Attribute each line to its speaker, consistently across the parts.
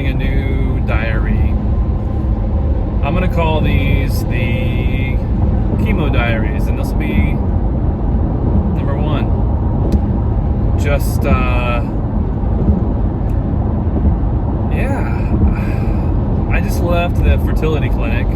Speaker 1: starting a new diary. I'm going to call these the Chemo Diaries, and this will be number 1. Just, I just left the fertility clinic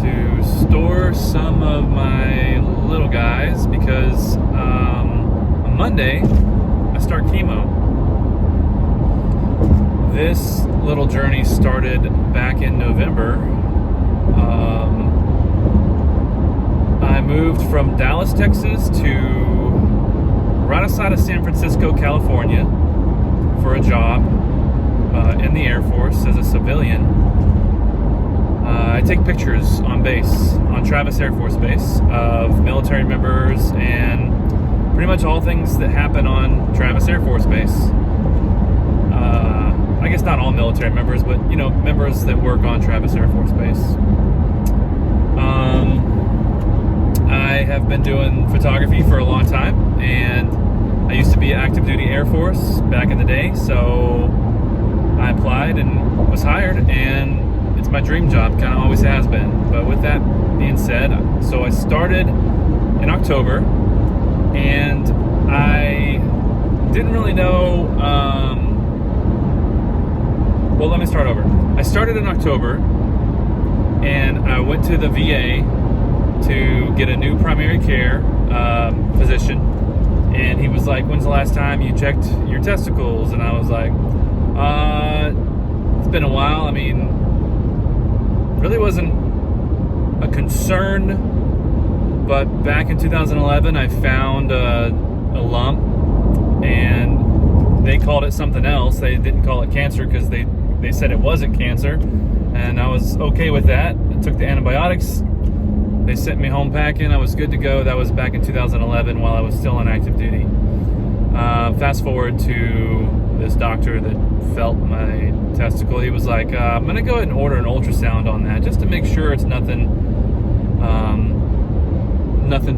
Speaker 1: to store some of my little guys because on Monday I start chemo. This little journey started back in November. I moved from Dallas, Texas to right outside of San Francisco, California for a job in the Air Force as a civilian. I take pictures on base, on Travis Air Force Base, of military members and pretty much all things that happen on Travis Air Force Base. I guess not all military members, but members that work on Travis Air Force Base. I have been doing photography for a long time, and I used to be active duty Air Force back in the day, so I applied and was hired, and it's my dream job, kind of always has been. But with that being said, so I started in October, and I didn't really know, well, let me start over. I started in October, and I went to the VA to get a new primary care physician, and he was like, "When's the last time you checked your testicles?" And I was like, it's been a while. I mean, really wasn't a concern, but back in 2011 I found a lump, and they called it something else. They didn't call it cancer because they said it wasn't cancer, and I was okay with that. I took the antibiotics. They sent me home packing. I was good to go. That was back in 2011 while I was still on active duty. Fast forward to this doctor that felt my testicle. He was like, I'm going to go ahead and order an ultrasound on that just to make sure it's nothing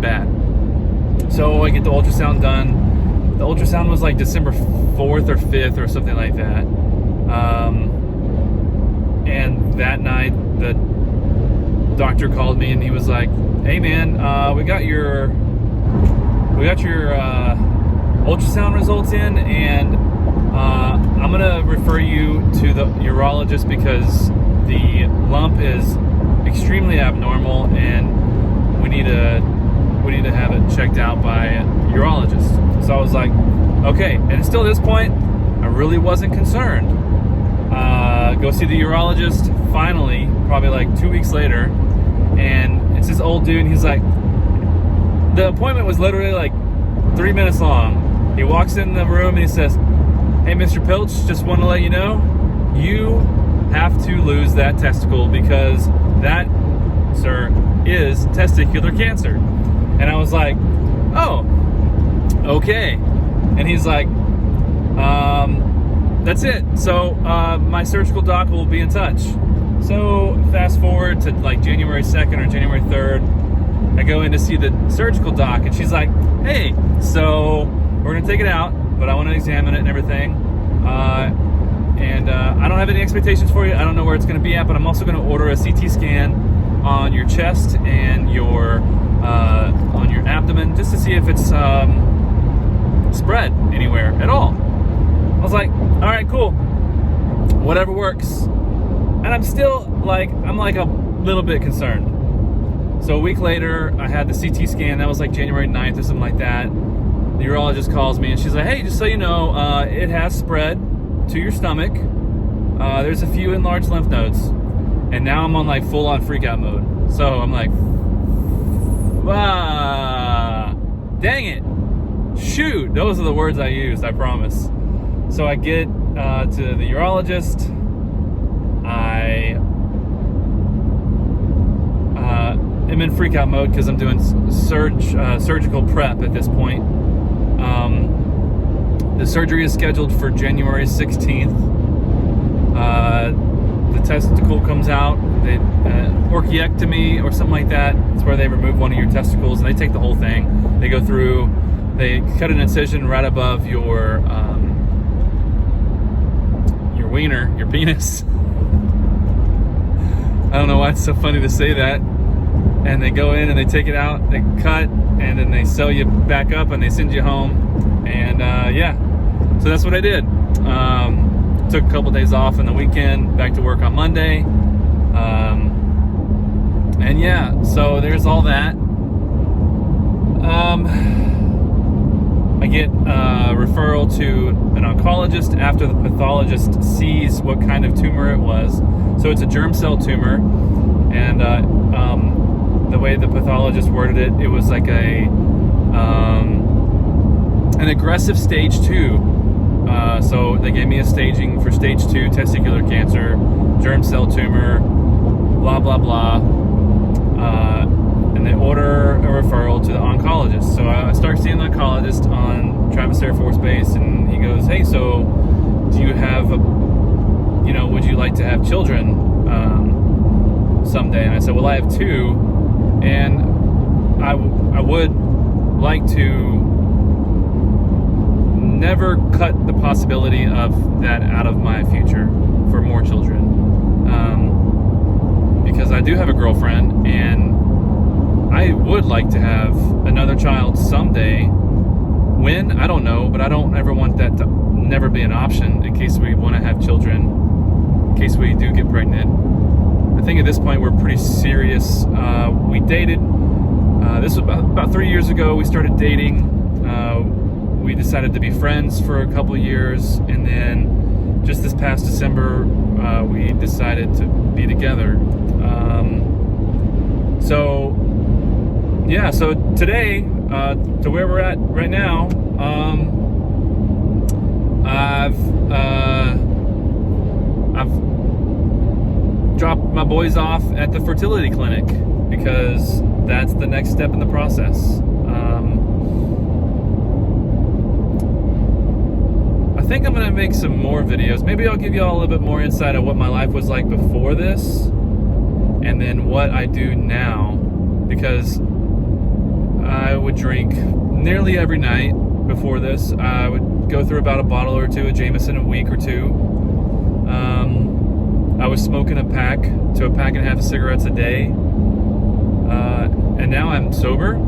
Speaker 1: bad. So I get the ultrasound done. The ultrasound was like December 4th or 5th or something like that. And that night, the doctor called me and he was like, "Hey man, we got your ultrasound results in, and I'm gonna refer you to the urologist because the lump is extremely abnormal, and we need to have it checked out by a urologist." So I was like, okay. And still at this point, I really wasn't concerned. Go see the urologist finally, probably like 2 weeks later, and it's this old dude, and he's like, the appointment was literally like 3 minutes long. He walks in the room and he says, "Hey, Mr. Pilch, just want to let you know, you have to lose that testicle because that, sir, is testicular cancer." And I was like, "Oh, okay." And he's like, "That's it. So my surgical doc will be in touch." So fast forward to like January 2nd or January 3rd, I go in to see the surgical doc, and she's like, "Hey, so we're going to take it out, but I want to examine it and everything. And I don't have any expectations for you. I don't know where it's going to be at, but I'm also going to order a CT scan on your chest and on your abdomen just to see if it's spread anywhere at all." I was like, all right, cool. Whatever works. And I'm still like, I'm like a little bit concerned. So a week later, I had the CT scan. That was like January 9th or something like that. The urologist calls me and she's like, "Hey, just so you know, it has spread to your stomach. There's a few enlarged lymph nodes." And now I'm on like full on freak out mode. So I'm like, dang it. Shoot. Those are the words I used, I promise. So I get to the urologist. I am in freak out mode because I'm doing surgical prep at this point. The surgery is scheduled for January 16th. The testicle comes out, they orchiectomy or something like that. It's where they remove one of your testicles and they take the whole thing. They go through, they cut an incision right above your wiener, your penis. I don't know why it's so funny to say that. And they go in and they take it out, they cut, and then they sew you back up and they send you home. And yeah, so that's what I did. Took a couple days off on the weekend, back to work on Monday. And yeah, so there's all that. I get a referral to an oncologist after the pathologist sees what kind of tumor it was. So it's a germ cell tumor, and the way the pathologist worded it, it was like an aggressive stage 2. So they gave me a staging for stage 2 testicular cancer, germ cell tumor, blah blah blah. And they order a referral to the oncologist. So I start seeing the oncologist on Travis Air Force Base, and he goes, "Hey, so do you have would you like to have children someday?" And I said, "Well, I have 2, and I would like to never cut the possibility of that out of my future for more children, because I do have a girlfriend, and I would like to have another child someday. When, I don't know, but I don't ever want that to never be an option in case we want to have children, in case we do get pregnant." I think at this point we're pretty serious. We dated, this was about 3 years ago, we started dating. We decided to be friends for a couple years, and then just this past December, we decided to be together. So yeah, so today, to where we're at right now, I've dropped my boys off at the fertility clinic because that's the next step in the process. I think I'm gonna make some more videos. Maybe I'll give you all a little bit more insight of what my life was like before this, and then what I do now, because I would drink nearly every night before this. I would go through about a bottle or two of Jameson a week or two. I was smoking a pack to a pack and a half of cigarettes a day. And now I'm sober.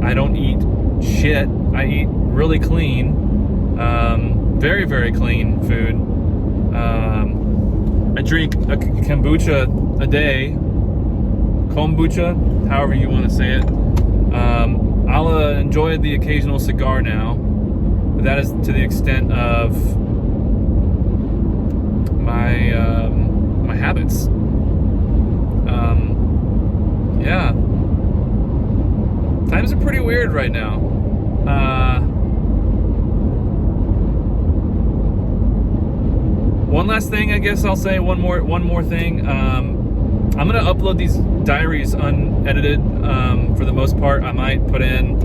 Speaker 1: I don't eat shit. I eat really clean, very, very clean food. I drink a kombucha a day. Kombucha, however you want to say it. I'll enjoy the occasional cigar now, but that is to the extent of my my habits. Yeah, times are pretty weird right now. One last thing, I guess I'll say one more thing. I'm gonna upload these diaries unedited for the most part. I might put in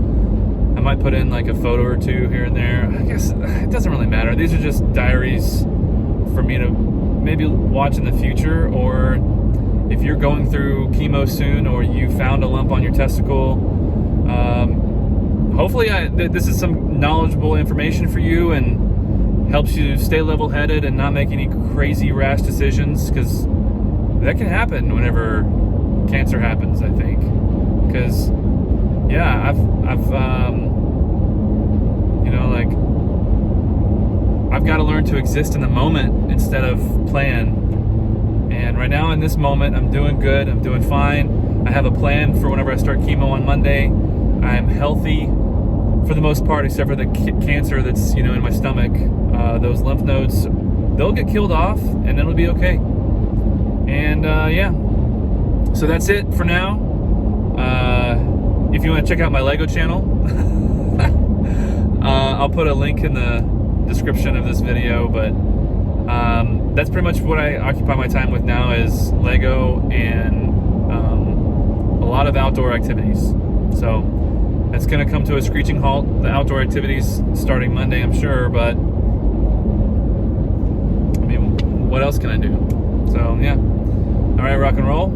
Speaker 1: like a photo or two here and there. I guess it doesn't really matter. These are just diaries for me to maybe watch in the future, or if you're going through chemo soon, or you found a lump on your testicle. Hopefully this is some knowledgeable information for you and helps you stay level-headed and not make any crazy rash decisions, because that can happen whenever cancer happens, I think. Because yeah, I've got to learn to exist in the moment instead of plan. And right now in this moment, I'm doing good. I'm doing fine. I have a plan for whenever I start chemo on Monday. I'm healthy for the most part, except for the cancer that's in my stomach. Those lymph nodes, they'll get killed off, and it'll be okay. And yeah, so that's it for now. If you want to check out my Lego channel, I'll put a link in the description of this video. But that's pretty much what I occupy my time with now, is Lego and a lot of outdoor activities. So it's going to come to a screeching halt, the outdoor activities, starting Monday, I'm sure. But I mean, what else can I do? So yeah. All right, rock and roll.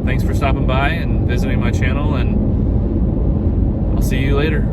Speaker 1: Thanks for stopping by and visiting my channel, and I'll see you later.